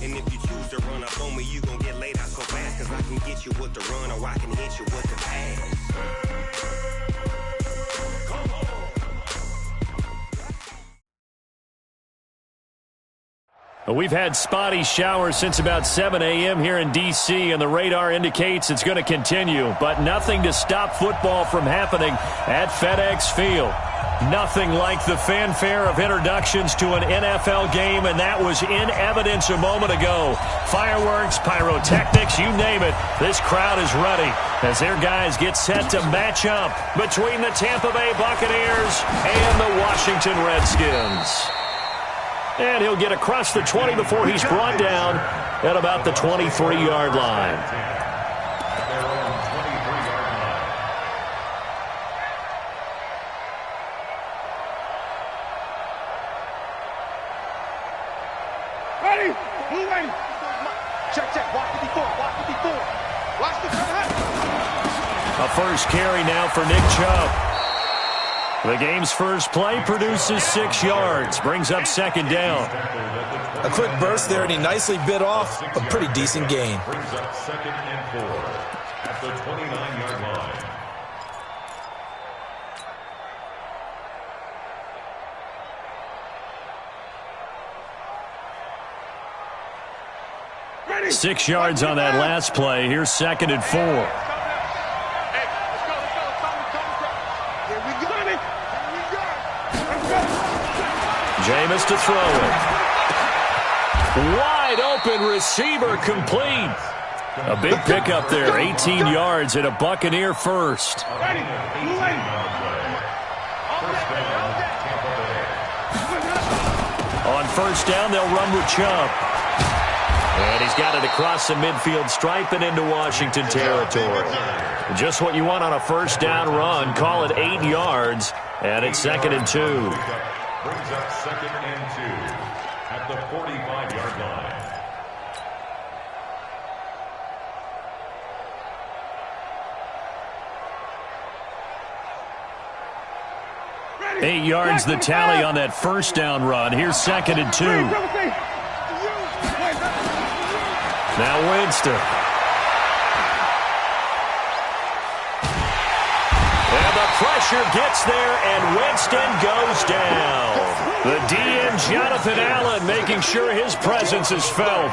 And if you choose to run up on me, you gon' get laid out so fast. Cause I can get you with the run or I can hit you with the pass. We've had spotty showers since about 7 a.m. here in D.C., and the radar indicates it's going to continue. But nothing to stop football from happening at FedEx Field. Nothing like the fanfare of introductions to an NFL game, and that was in evidence a moment ago. Fireworks, pyrotechnics, you name it. This crowd is ready as their guys get set to match up between the Tampa Bay Buccaneers and the Washington Redskins. And he'll get across the 20 before he's brought down at about the 23-yard line. Ready? Blue ready. Check. Watch the before. Watch the front. A first carry now for Nick Chubb. The game's first play produces 6 yards, brings up second down. A quick burst there, and he nicely bit off a pretty decent gain. Brings up 2nd and 4 at the 29-yard line. Ready? 6 yards on that last play. Here's 2nd and 4. Jameis to throw it. Wide open receiver complete. A big pickup there, 18 yards and a Buccaneer first. On first down, they'll run with Chubb. And he's got it across the midfield stripe and into Washington territory. Just what you want on a first down run. Call it 8 yards, and it's 2nd and 2. Brings up 2nd and 2 at the 45-yard line. 8 yards the tally on that first down run. Here's 2nd and 2. Now Winston. And the pressure gets there, and Winston goes down. The DN, Jonathan Allen, making sure his presence is felt.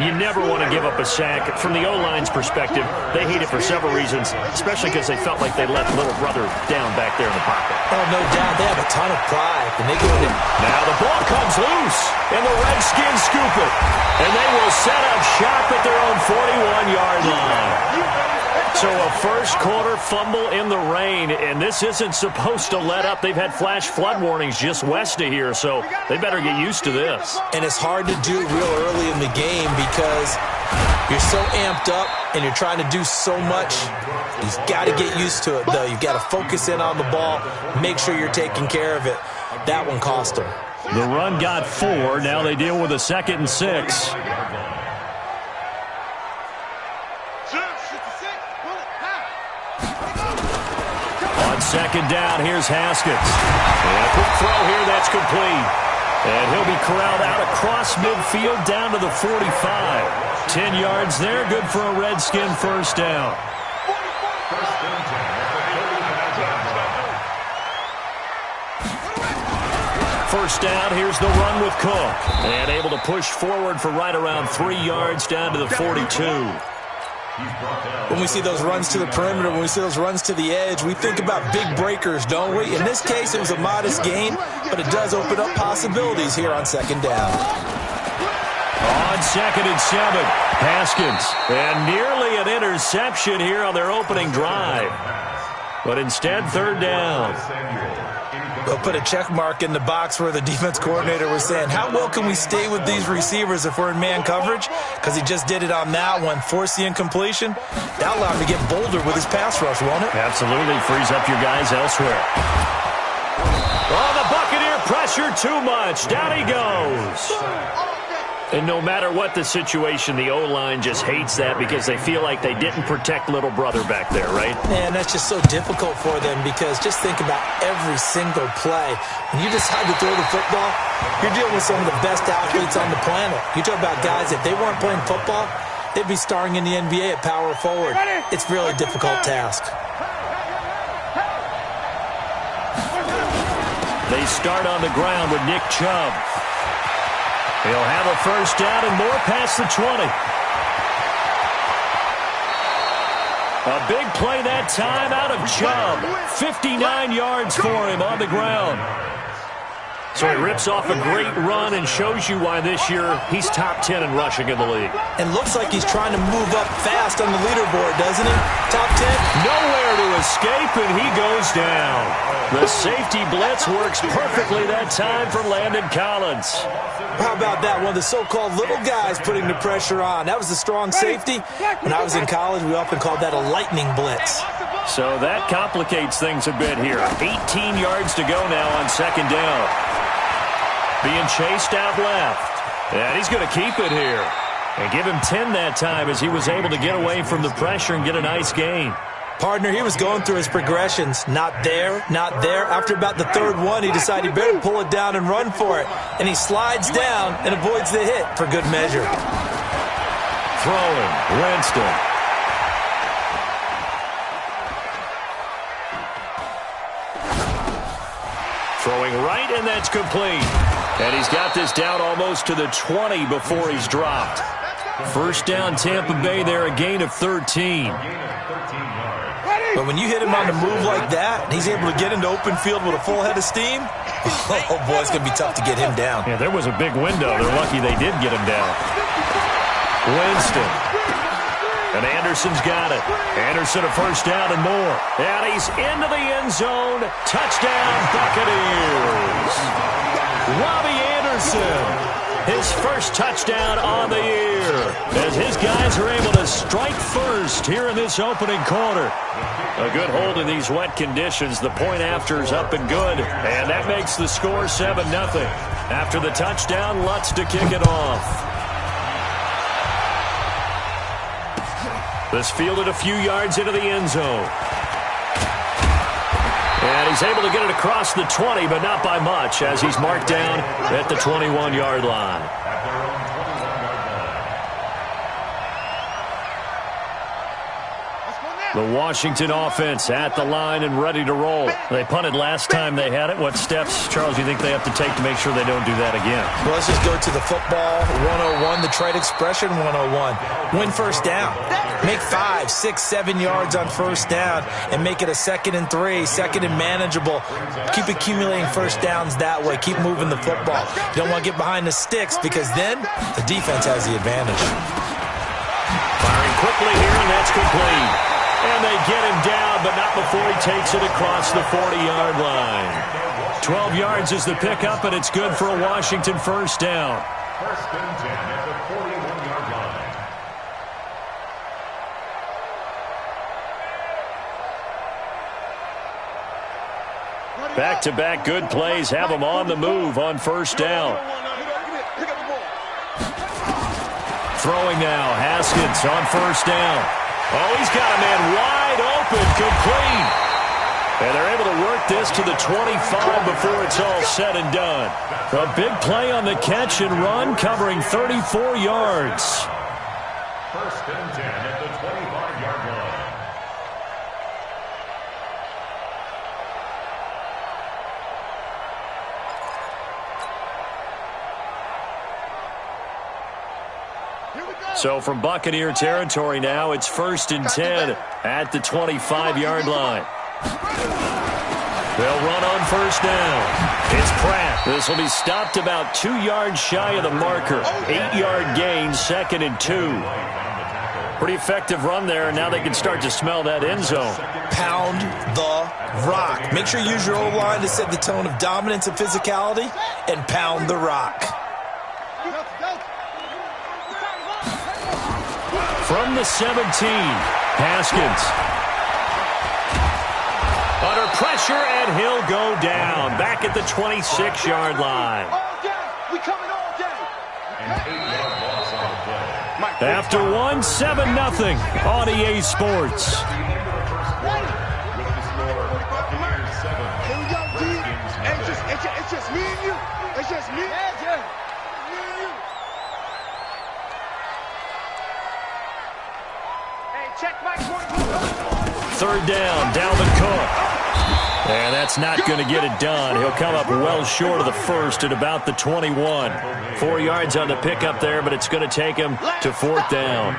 You never want to give up a sack. From the O-line's perspective, they hate it for several reasons, especially because they felt like they let little brother down back there in the pocket. Oh, no doubt. They have a ton of pride. And they go in. Now the ball comes loose, and the Redskins scoop it. And they will set up shop at their own 41-yard line. So a first-quarter fumble in the rain, and this isn't supposed to let up. They've had flash flood warnings just west of here, so they better get used to this. And it's hard to do real early in the game because you're so amped up and you're trying to do so much. You've got to get used to it, though. You've got to focus in on the ball, make sure you're taking care of it. That one cost them. The run got 4. Now they deal with a 2nd and 6. On second down, here's Haskins. And a quick throw here, that's complete. And he'll be corralled out across midfield down to the 45. 10 yards there, good for a Redskin first down. First down, here's the run with Cook. And able to push forward for right around 3 yards down to the 42. When we see those runs to the perimeter, when we see those runs to the edge, we think about big breakers, don't we? In this case, it was a modest gain, but it does open up possibilities here on second down. On 2nd and 7, Haskins. And nearly an interception here on their opening drive. But instead, third down. They'll put a check mark in the box where the defense coordinator was saying, how well can we stay with these receivers if we're in man coverage? Because he just did it on that one, forced the incompletion. That allowed him to get bolder with his pass rush, won't it? Absolutely, frees up your guys elsewhere. Oh, the Buccaneer pressure too much. Down he goes. And no matter what the situation, the O-line just hates that because they feel like they didn't protect little brother back there, right? Man, that's just so difficult for them because just think about every single play. When you decide to throw the football, you're dealing with some of the best athletes on the planet. You talk about guys, if they weren't playing football, they'd be starring in the NBA at power forward. It's a really difficult task. They start on the ground with Nick Chubb. He'll have a first down and more past the 20. A big play that time out of Chubb. 59 yards for him on the ground. So he rips off a great run and shows you why this year he's top 10 in rushing in the league. And looks like he's trying to move up fast on the leaderboard, doesn't he? Top 10? Nowhere to escape, and he goes down. The safety blitz works perfectly that time for Landon Collins. How about that? One of the so-called little guys putting the pressure on. That was a strong safety. When I was in college, we often called that a lightning blitz. So that complicates things a bit here. 18 yards to go now on second down. Being chased out left. And he's going to keep it here. And give him 10 that time as he was able to get away from the pressure and get a nice gain. Partner, he was going through his progressions. Not there, not there. After about the third one, he decided he better pull it down and run for it. And he slides down and avoids the hit for good measure. Throwing, Winston. Throwing right, and that's complete. And he's got this down almost to the 20 before he's dropped. First down, Tampa Bay there, a gain of 13. But when you hit him on the move like that, and he's able to get into open field with a full head of steam, oh boy, it's going to be tough to get him down. Yeah, there was a big window. They're lucky they did get him down. Winston. And Anderson's got it. Anderson a first down and more. And he's into the end zone. Touchdown, Buccaneers. Robbie Anderson. His first touchdown on the year as his guys are able to strike first here in this opening quarter. A good hold in these wet conditions. The point after is up and good, and that makes the score 7-0. After the touchdown, Lutz to kick it off. This fielded a few yards into the end zone. And he's able to get it across the 20, but not by much, as he's marked down at the 21-yard line. The Washington offense at the line and ready to roll. They punted last time they had it. What steps, Charles, do you think they have to take to make sure they don't do that again? Well, let's just go to the football 101, the trade expression 101. Win first down. Make 5, 6, 7 yards on first down and make it a 2nd and 3, 2nd and manageable. Keep accumulating first downs that way. Keep moving the football. You don't want to get behind the sticks because then the defense has the advantage. Firing quickly here, and that's complete. And they get him down, but not before he takes it across the 40-yard line. 12 yards is the pickup, and it's good for a Washington first down. First and 10 at the 41-yard line. Back-to-back good plays have him on the move on first down. Throwing now, Haskins on first down. Oh, he's got a man wide open, complete. And they're able to work this to the 25 before it's all said and done. A big play on the catch and run, covering 34 yards. First and 10 at the 25-yard line. So from Buccaneer territory now, it's first and 10 at the 25-yard line. They'll run on first down. It's Pratt. This will be stopped about 2 yards shy of the marker. 8-yard gain, 2nd and 2. Pretty effective run there, and now they can start to smell that end zone. Pound the rock. Make sure you use your O-line to set the tone of dominance and physicality, and pound the rock. From the 17, Haskins. Under pressure, and he'll go down. Back at the 26-yard line. We coming all day. After one, 7-0 on EA Sports. It's just me and you. It's just me. Hey, check my corner. Third down, Dalvin Cook. And that's not going to get it done. He'll come up well short of the first at about the 21. 4 yards on the pickup there, but it's going to take him to fourth down.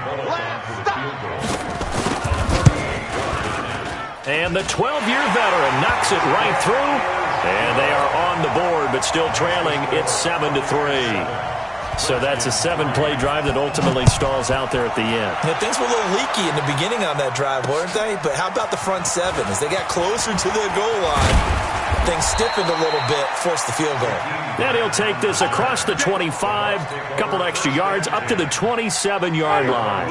And the 12-year veteran knocks it right through. And they are on the board, but still trailing. It's 7-3. So that's a 7-play drive that ultimately stalls out there at the end. Yeah, things were a little leaky in the beginning on that drive, weren't they? But how about the front seven? As they got closer to the goal line, things stiffened a little bit, forced the field goal. Then he'll take this across the 25, couple extra yards, up to the 27-yard line.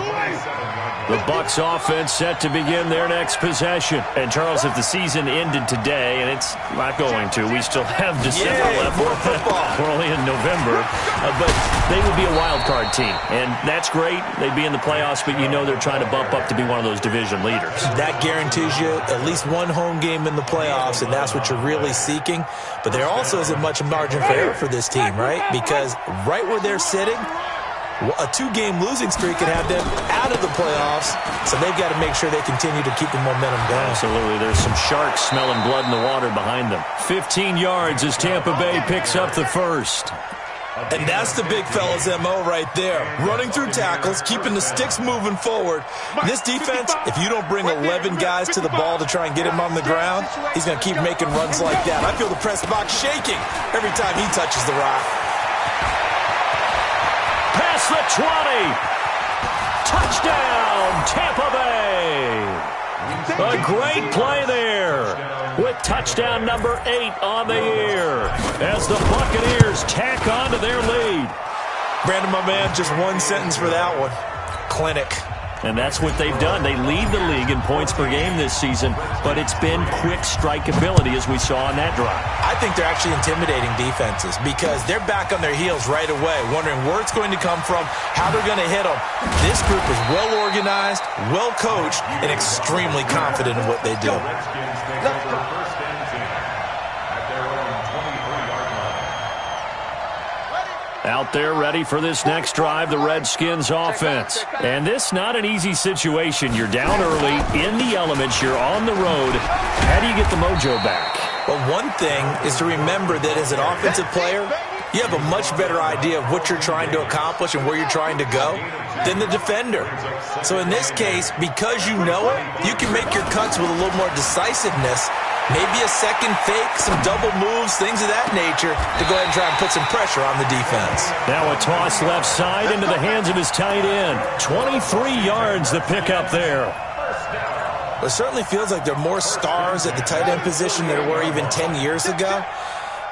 The Bucs offense set to begin their next possession. And, Charles, if the season ended today, and it's not going to, we still have December left. More football. We're only in November. But they would be a wild card team. And that's great. They'd be in the playoffs, but you know they're trying to bump up to be one of those division leaders. That guarantees you at least one home game in the playoffs, and that's what you're really seeking. But there also isn't much margin for error for this team, right? Because right where they're sitting, a 2-game losing streak could have them out of the playoffs, so they've got to make sure they continue to keep the momentum going. Absolutely. There's some sharks smelling blood in the water behind them. 15 yards as Tampa Bay picks up the first. And that's the big fella's MO right there. Running through tackles, keeping the sticks moving forward. This defense, if you don't bring 11 guys to the ball to try and get him on the ground, he's going to keep making runs like that. I feel the press box shaking every time he touches the rock. Past the 20. Touchdown, Tampa Bay. A great play there with touchdown number 8 on the year as the Buccaneers tack on to their lead. Brandon, my man, just one sentence for that one. Clinic. And that's what they've done. They lead the league in points per game this season, but it's been quick strikeability as we saw on that drive. I think they're actually intimidating defenses because they're back on their heels right away, wondering where it's going to come from, how they're going to hit them. This group is well organized, well coached, and extremely confident in what they do. Out there ready for this next drive, the Redskins offense. And this not an easy situation. You're down early, in the elements, you're on the road. How do you get the mojo back? Well, one thing is to remember that as an offensive player, you have a much better idea of what you're trying to accomplish and where you're trying to go than the defender. So in this case, because you know it, you can make your cuts with a little more decisiveness. Maybe a second fake, some double moves, things of that nature to go ahead and try and put some pressure on the defense. Now a toss left side into the hands of his tight end. 23 yards the pickup there. It certainly feels like there are more stars at the tight end position than there were even 10 years ago.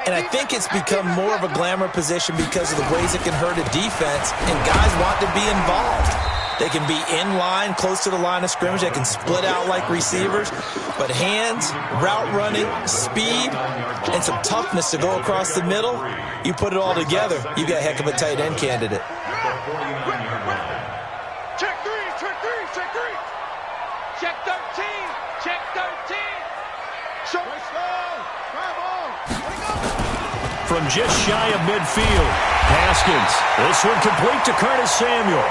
And I think it's become more of a glamour position because of the ways it can hurt a defense, and guys want to be involved. They can be in line, close to the line of scrimmage. They can split out like receivers. But hands, route running, speed, and some toughness to go across the middle, you put it all together, you got a heck of a tight end candidate. Check 3, check 3, check 3. Check 13, check 13. Show us down. Drive on. From just shy of midfield, Haskins. This one complete to Curtis Samuel.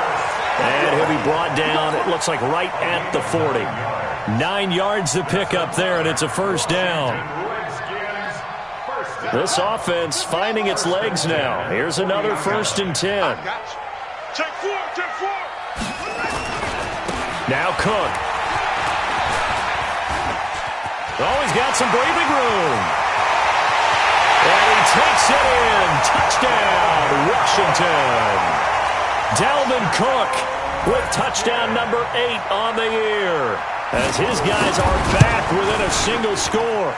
And he'll be brought down, it looks like right at the 40. 9 yards to pick up there, and it's a first down. This offense finding its legs now. Here's another 1st and 10. Check 4, check 4. Now Cook. Oh, he's got some breathing room. And he takes it in. Touchdown, Washington. Dalvin Cook with touchdown number 8 on the year as his guys are back within a single score.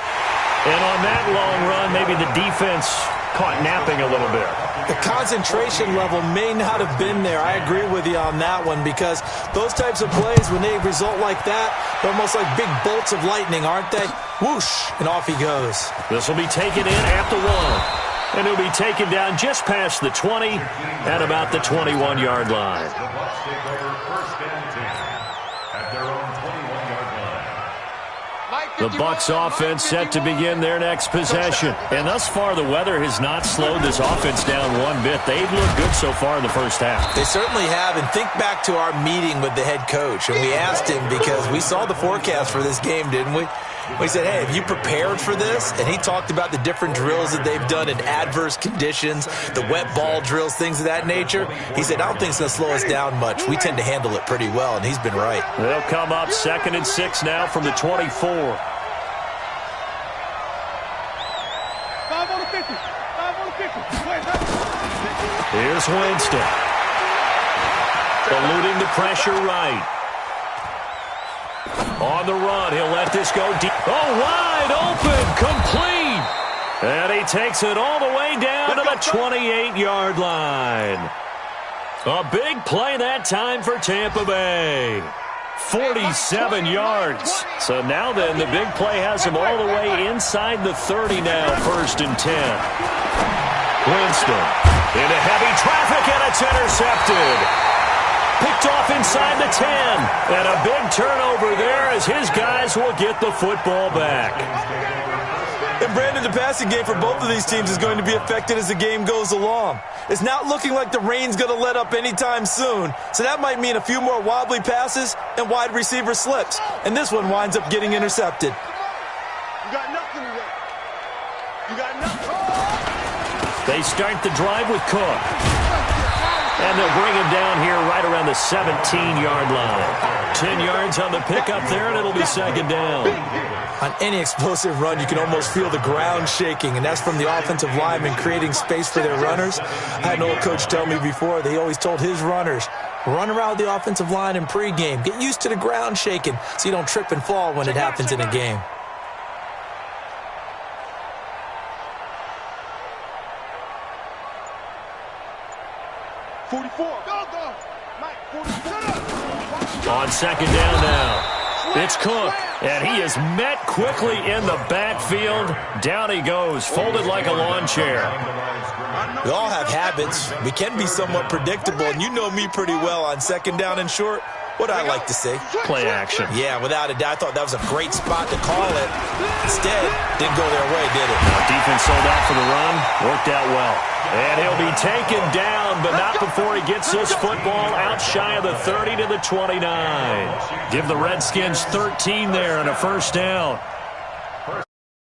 And on that long run, maybe the defense caught napping a little bit. The concentration level may not have been there. I agree with you on that one because those types of plays, when they result like that, they're almost like big bolts of lightning, aren't they? Whoosh, and off he goes. This will be taken in at the 1. And he'll be taken down just past the 20 at about the 21-yard line. The Bucs take over 1st and 10 at their own 21-yard line. The Bucs offense set to begin their next possession. And thus far, the weather has not slowed this offense down one bit. They've looked good so far in the first half. They certainly have. And think back to our meeting with the head coach. And we asked him, because we saw the forecast for this game, didn't we? We said, hey, have you prepared for this? And he talked about the different drills that they've done in adverse conditions, the wet ball drills, things of that nature. He said, I don't think it's going to slow us down much. We tend to handle it pretty well, and he's been right. They'll come up 2nd and 6 now from the 24. 5 on the 50. 5 on the 50. Here's Winston. Eluding the pressure right. On the run, he'll let this go deep. Oh, wide open, complete. And he takes it all the way down to the 28-yard line. A big play that time for Tampa Bay. 47 yards. So now then, the big play has him all the way inside the 30 now, 1st and 10. Winston into heavy traffic, and it's intercepted. Picked off inside the 10. And a big turnover there as his guys will get the football back. And Brandon, the passing game for both of these teams is going to be affected as the game goes along. It's not looking like the rain's going to let up anytime soon. So that might mean a few more wobbly passes and wide receiver slips. And this one winds up getting intercepted. You got nothing today. You got nothing. They start the drive with Cook. And they'll bring him down here right around the 17-yard line. 10 yards on the pickup there, and it'll be 2nd down. On any explosive run, you can almost feel the ground shaking, and that's from the offensive linemen creating space for their runners. I had an old coach tell me before, they always told his runners, run around the offensive line in pregame. Get used to the ground shaking so you don't trip and fall when it happens in a game. On 2nd down now, it's Cook, and he is met quickly in the backfield. Down he goes, folded like a lawn chair. We all have habits. We can be somewhat predictable, and you know me pretty well on 2nd down and short. What I like to say? Play action. Yeah, without a doubt. I thought that was a great spot to call it. Instead, didn't go their way, did it? Now, defense sold out for the run. Worked out well. And he'll be taken down, but not before he gets this football out shy of the 30 to the 29. Give the Redskins 13 there and a 1st down.